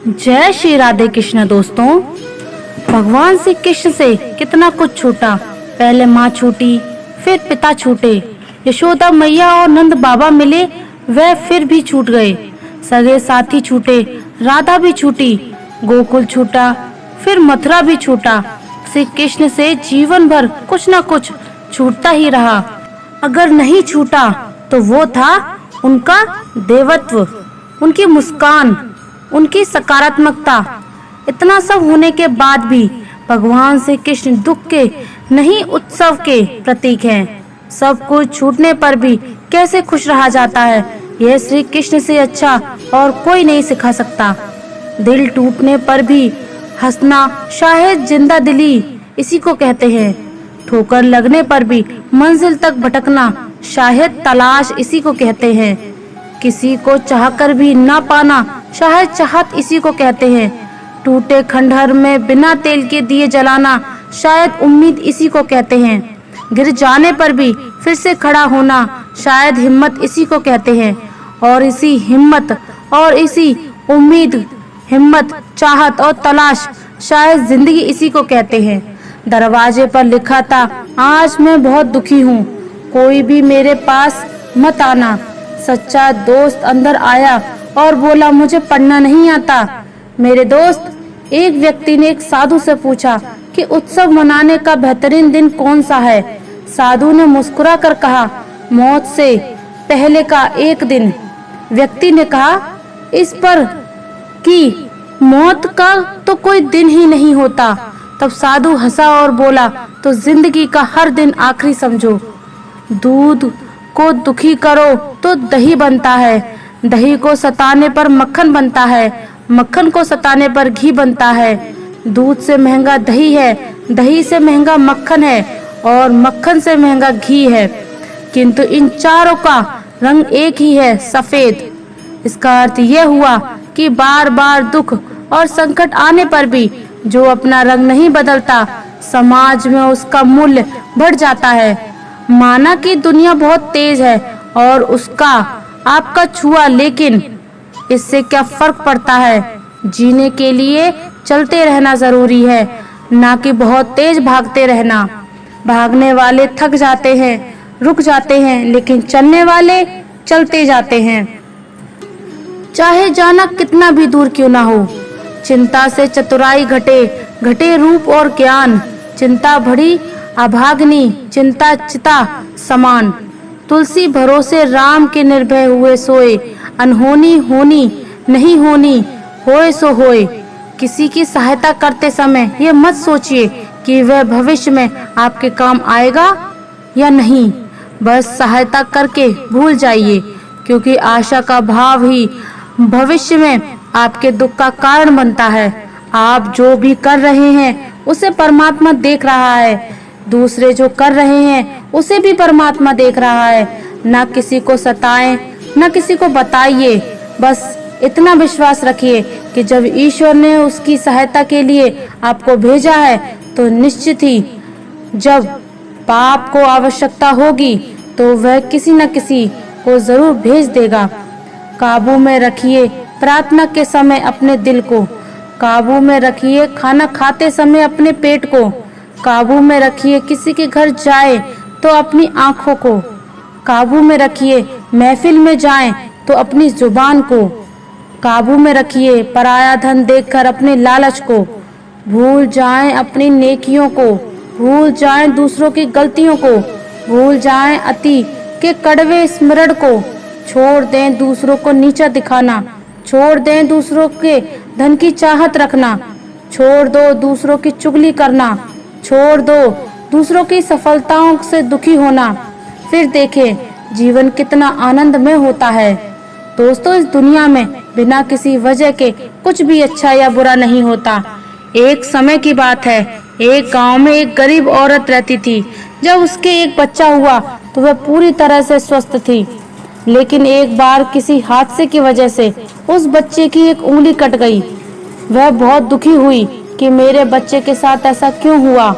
जय श्री राधे कृष्ण। दोस्तों, भगवान श्री कृष्ण से कितना कुछ छूटा। पहले माँ छूटी, फिर पिता छूटे, यशोदा मैया और नंद बाबा मिले, वह फिर भी छूट गए। सगे साथी छूटे, राधा भी छूटी, गोकुल छूटा, फिर मथुरा भी छूटा। श्री कृष्ण से जीवन भर कुछ न कुछ छूटता ही रहा। अगर नहीं छूटा तो वो था उनका देवत्व, उनकी मुस्कान, उनकी सकारात्मकता। इतना सब होने के बाद भी भगवान श्री कृष्ण दुख के नहीं उत्सव के प्रतीक हैं। सब कुछ छूटने पर भी कैसे खुश रहा जाता है, यह श्री कृष्ण से अच्छा और कोई नहीं सिखा सकता। दिल टूटने पर भी हंसना शायद जिंदा दिली इसी को कहते हैं। ठोकर लगने पर भी मंजिल तक भटकना शायद तलाश इसी को कहते हैं। किसी को चाहकर भी ना पाना शायद चाहत इसी को कहते हैं। टूटे खंडहर में बिना तेल के दिए जलाना शायद उम्मीद इसी को कहते हैं। गिर जाने पर भी फिर से खड़ा होना शायद हिम्मत इसी को कहते हैं। और इसी हिम्मत और इसी उम्मीद, हिम्मत, चाहत और तलाश शायद जिंदगी इसी को कहते हैं। दरवाजे पर लिखा था, आज मैं बहुत दुखी हूँ, कोई भी मेरे पास मत आना। सच्चा दोस्त अंदर आया और बोला, मुझे पढ़ना नहीं आता। मेरे दोस्त, एक व्यक्ति ने एक साधु से पूछा कि उत्सव मनाने का बेहतरीन दिन कौन सा है। साधु ने मुस्कुरा कर कहा, मौत से पहले का एक दिन। व्यक्ति ने कहा, इस पर कि मौत का तो कोई दिन ही नहीं होता। तब साधु हंसा और बोला, तो जिंदगी का हर दिन आखिरी समझो। दूध को दुखी करो तो दही बनता है, दही को सताने पर मक्खन बनता है, मक्खन को सताने पर घी बनता है। दूध से महंगा दही है, दही से महंगा मक्खन है और मक्खन से महंगा घी है, किंतु इन चारों का रंग एक ही है, सफेद। इसका अर्थ यह हुआ कि बार बार दुख और संकट आने पर भी जो अपना रंग नहीं बदलता, समाज में उसका मूल्य बढ़ जाता है। माना कि दुनिया बहुत तेज है और उसका आपका छुआ, लेकिन इससे क्या फर्क पड़ता है। जीने के लिए चलते रहना जरूरी है, ना कि बहुत तेज भागते रहना। भागने वाले थक जाते हैं, रुक जाते हैं, लेकिन चलने वाले चलते जाते हैं, चाहे जाना कितना भी दूर क्यों ना हो। चिंता से चतुराई घटे, घटे रूप और ज्ञान। चिंता बड़ी अभाग्नि, चिंता चिता समान। तुलसी भरोसे राम के निर्भय हुए सोए। अनहोनी होनी नहीं होनी, होए सो होए। किसी की सहायता करते समय ये मत सोचिए कि वह भविष्य में आपके काम आएगा या नहीं। बस सहायता करके भूल जाइए, क्योंकि आशा का भाव ही भविष्य में आपके दुख का कारण बनता है। आप जो भी कर रहे हैं उसे परमात्मा देख रहा है। दूसरे जो कर रहे हैं उसे भी परमात्मा देख रहा है। ना किसी को सताएं, ना किसी को बताइए। बस इतना विश्वास रखिए कि जब ईश्वर ने उसकी सहायता के लिए आपको भेजा है, तो निश्चित ही जब पाप को आवश्यकता होगी तो वह किसी न किसी को जरूर भेज देगा। काबू में रखिए प्रार्थना के समय अपने दिल को। काबू में रखिए खाना खाते समय अपने पेट को। काबू में रखिए किसी के घर जाए तो अपनी आंखों को। काबू में रखिए महफिल में जाएं तो अपनी जुबान को। काबू में रखिए पराया धन देखकर अपने लालच को। भूल जाएं अपनी नेकियों को, भूल जाएं दूसरों की गलतियों को, भूल जाएं अति के कड़वे स्मरण को। छोड़ दें दूसरों को नीचा दिखाना, छोड़ दें दूसरों के धन की चाहत रखना, छोड़ दो दूसरों की चुगली करना, छोड़ दो दूसरों की सफलताओं से दुखी होना। फिर देखें जीवन कितना आनंदमय होता है। दोस्तों, इस दुनिया में बिना किसी वजह के कुछ भी अच्छा या बुरा नहीं होता। एक समय की बात है, एक गांव में एक गरीब औरत रहती थी। जब उसके एक बच्चा हुआ तो वह पूरी तरह से स्वस्थ थी, लेकिन एक बार किसी हादसे की वजह से उस बच्चे की एक उंगली कट गई। वह बहुत दुखी हुई कि मेरे बच्चे के साथ ऐसा क्यों हुआ।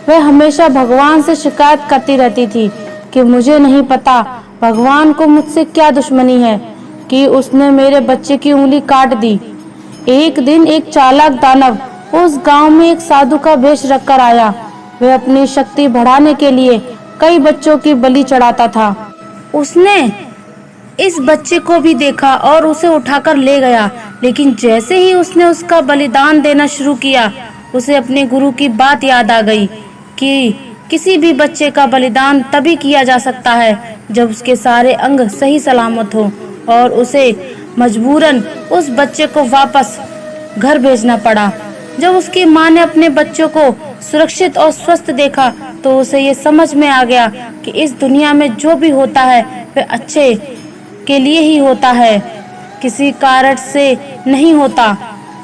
वह हमेशा भगवान से शिकायत करती रहती थी कि मुझे नहीं पता भगवान को मुझसे क्या दुश्मनी है कि उसने मेरे बच्चे की उंगली काट दी। एक दिन एक चालाक दानव उस गांव में एक साधु का वेश रखकर आया। वह अपनी शक्ति बढ़ाने के लिए कई बच्चों की बलि चढ़ाता था। उसने इस बच्चे को भी देखा और उसे उठाकर ले गया, लेकिन जैसे ही उसने उसका बलिदान देना शुरू किया, उसे अपने गुरु की बात याद आ गई कि किसी भी बच्चे का बलिदान तभी किया जा सकता है जब उसके सारे अंग सही सलामत हो, और उसे मजबूरन उस बच्चे को वापस घर भेजना पड़ा। जब उसकी माँ ने अपने बच्चों को सुरक्षित और स्वस्थ देखा तो उसे ये समझ में आ गया कि इस दुनिया में जो भी होता है वह अच्छे के लिए ही होता है, किसी कारण से नहीं होता।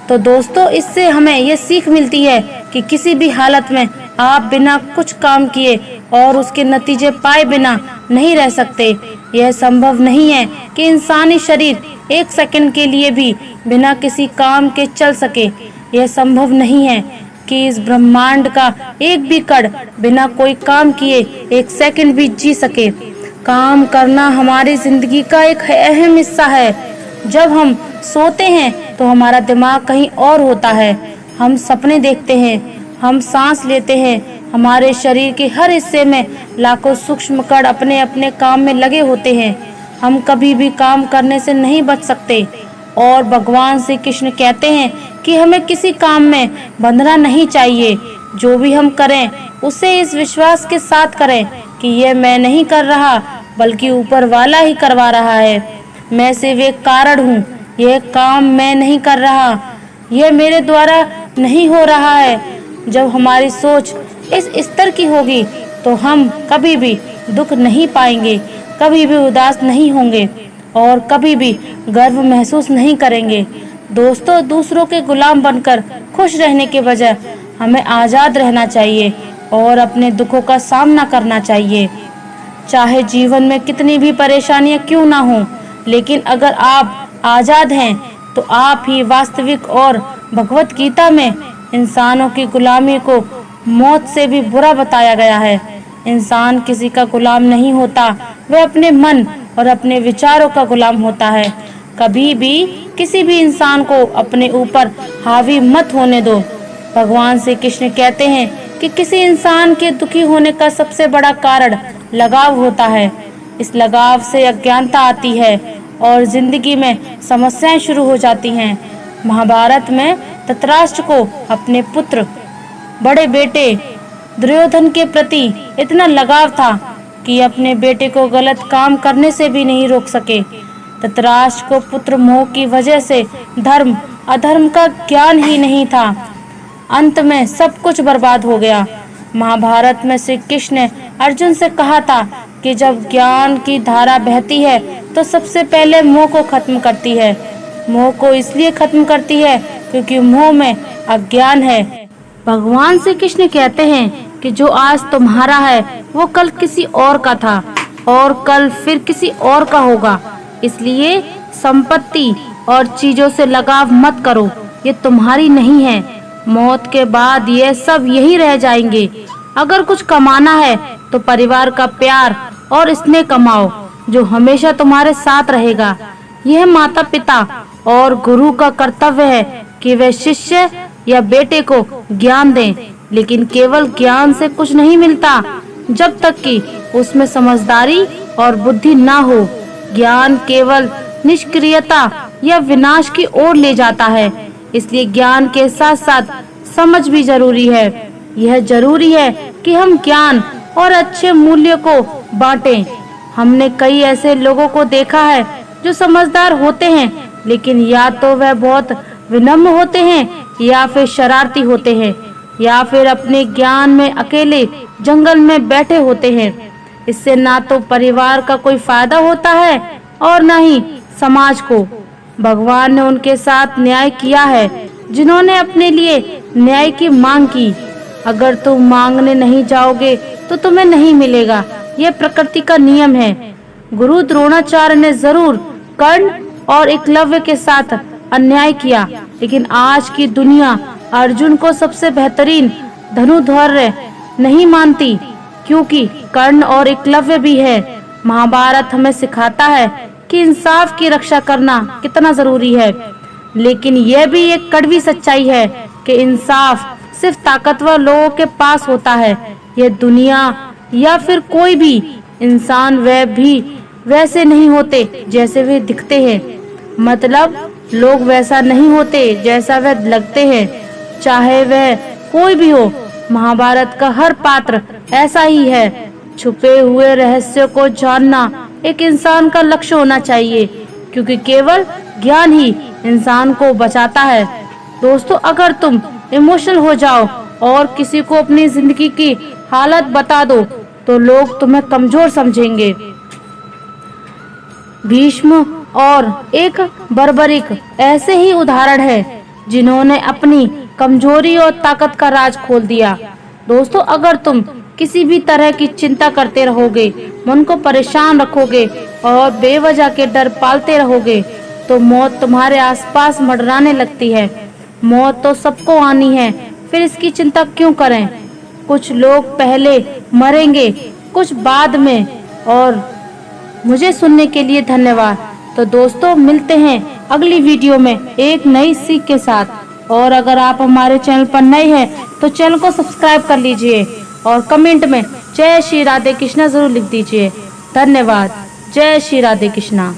तो दोस्तों, इससे हमें ये सीख मिलती है कि किसी भी हालत में आप बिना कुछ काम किए और उसके नतीजे पाए बिना नहीं रह सकते। यह संभव नहीं है कि इंसानी शरीर एक सेकंड के लिए भी बिना किसी काम के चल सके। यह संभव नहीं है कि इस ब्रह्मांड का एक भी कण बिना कोई काम किए एक सेकंड भी जी सके। काम करना हमारी जिंदगी का एक अहम हिस्सा है। जब हम सोते हैं तो हमारा दिमाग कहीं और होता है। हम सपने देखते हैं, हम सांस लेते हैं। हमारे शरीर के हर हिस्से में लाखों सूक्ष्म कण अपने अपने काम में लगे होते हैं। हम कभी भी काम करने से नहीं बच सकते। और भगवान श्री कृष्ण कहते हैं कि हमें किसी काम में बंधना नहीं चाहिए। जो भी हम करें उसे इस विश्वास के साथ करें कि यह मैं नहीं कर रहा बल्कि ऊपर वाला ही करवा रहा है। मैं सिर्फ एक कारण हूँ। यह काम मैं नहीं कर रहा, यह मेरे द्वारा नहीं हो रहा है। जब हमारी सोच इस स्तर की होगी तो हम कभी भी दुख नहीं पाएंगे, कभी भी उदास नहीं होंगे और कभी भी गर्व महसूस नहीं करेंगे। दोस्तों, दूसरों के गुलाम बनकर खुश रहने के बजाय हमें आजाद रहना चाहिए और अपने दुखों का सामना करना चाहिए। चाहे जीवन में कितनी भी परेशानियां क्यों ना हो, लेकिन अगर आप आजाद हैं तो आप ही वास्तविक। और भगवत गीता में इंसानों की गुलामी को मौत से भी बुरा बताया गया है। इंसान किसी का गुलाम नहीं होता, वह अपने मन और अपने विचारों का गुलाम होता है। कभी भी किसी भी इंसान को अपने ऊपर हावी मत होने दो। भगवान श्री कृष्ण कहते हैं कि किसी इंसान के दुखी होने का सबसे बड़ा कारण लगाव होता है। इस लगाव से अज्ञानता आती है और जिंदगी में समस्याएं शुरू हो जाती हैं। महाभारत में धृतराष्ट्र को अपने पुत्र बड़े बेटे दुर्योधन के प्रति इतना लगाव था कि अपने बेटे को गलत काम करने से भी नहीं रोक सके। धृतराष्ट्र को पुत्र मोह की वजह से धर्म अधर्म का ज्ञान ही नहीं था। अंत में सब कुछ बर्बाद हो गया। महाभारत में श्री कृष्ण ने अर्जुन से कहा था कि जब ज्ञान की धारा बहती है तो सबसे पहले मोह को खत्म करती है। मोह को इसलिए खत्म करती है क्योंकि मोह में अज्ञान है। भगवान श्री कृष्ण कहते हैं कि जो आज तुम्हारा है वो कल किसी और का था और कल फिर किसी और का होगा। इसलिए संपत्ति और चीजों से लगाव मत करो, ये तुम्हारी नहीं है। मौत के बाद ये सब यही रह जाएंगे। अगर कुछ कमाना है तो परिवार का प्यार और स्नेह कमाओ जो हमेशा तुम्हारे साथ रहेगा। यह माता पिता और गुरु का कर्तव्य है कि वे शिष्य या बेटे को ज्ञान दें, लेकिन केवल ज्ञान से कुछ नहीं मिलता जब तक कि उसमें समझदारी और बुद्धि ना हो। ज्ञान केवल निष्क्रियता या विनाश की ओर ले जाता है। इसलिए ज्ञान के साथ साथ समझ भी जरूरी है। यह जरूरी है कि हम ज्ञान और अच्छे मूल्य को बांटें। हमने कई ऐसे लोगों को देखा है जो समझदार होते हैं, लेकिन या तो वह बहुत विनम्र होते हैं या फिर शरारती होते हैं या फिर अपने ज्ञान में अकेले जंगल में बैठे होते हैं। इससे ना तो परिवार का कोई फायदा होता है और न ही समाज को। भगवान ने उनके साथ न्याय किया है जिन्होंने अपने लिए न्याय की मांग की। अगर तुम मांगने नहीं जाओगे तो तुम्हें नहीं मिलेगा, यह प्रकृति का नियम है। गुरु द्रोणाचार्य ने जरूर कर्ण और एकलव्य के साथ अन्याय किया, लेकिन आज की दुनिया अर्जुन को सबसे बेहतरीन धनुर्धर नहीं मानती, क्योंकि कर्ण और एकलव्य भी है। महाभारत हमें सिखाता है कि इंसाफ की रक्षा करना कितना जरूरी है। लेकिन यह भी एक कड़वी सच्चाई है कि इंसाफ सिर्फ ताकतवर लोगों के पास होता है। यह दुनिया या फिर कोई भी इंसान वह भी वैसे नहीं होते जैसे वे दिखते हैं। मतलब लोग वैसा नहीं होते जैसा वह लगते हैं, चाहे वह कोई भी हो। महाभारत का हर पात्र ऐसा ही है। छुपे हुए रहस्य को जानना एक इंसान का लक्ष्य होना चाहिए, क्योंकि केवल ज्ञान ही इंसान को बचाता है। दोस्तों, अगर तुम इमोशनल हो जाओ और किसी को अपनी जिंदगी की हालत बता दो तो लोग तुम्हें कमजोर समझेंगे। भीष्म और एक बर्बरिक ऐसे ही उदाहरण है जिन्होंने अपनी कमजोरी और ताकत का राज खोल दिया। दोस्तों, अगर तुम किसी भी तरह की चिंता करते रहोगे, मन को परेशान रखोगे और बेवजह के डर पालते रहोगे तो मौत तुम्हारे आसपास मंडराने लगती है। मौत तो सबको आनी है, फिर इसकी चिंता क्यों करें। कुछ लोग पहले मरेंगे, कुछ बाद में। और मुझे सुनने के लिए धन्यवाद। तो दोस्तों, मिलते हैं अगली वीडियो में एक नई सीख के साथ। और अगर आप हमारे चैनल पर नए हैं तो चैनल को सब्सक्राइब कर लीजिए और कमेंट में जय श्री राधे कृष्णा जरूर लिख दीजिए। धन्यवाद। जय श्री राधे कृष्णा।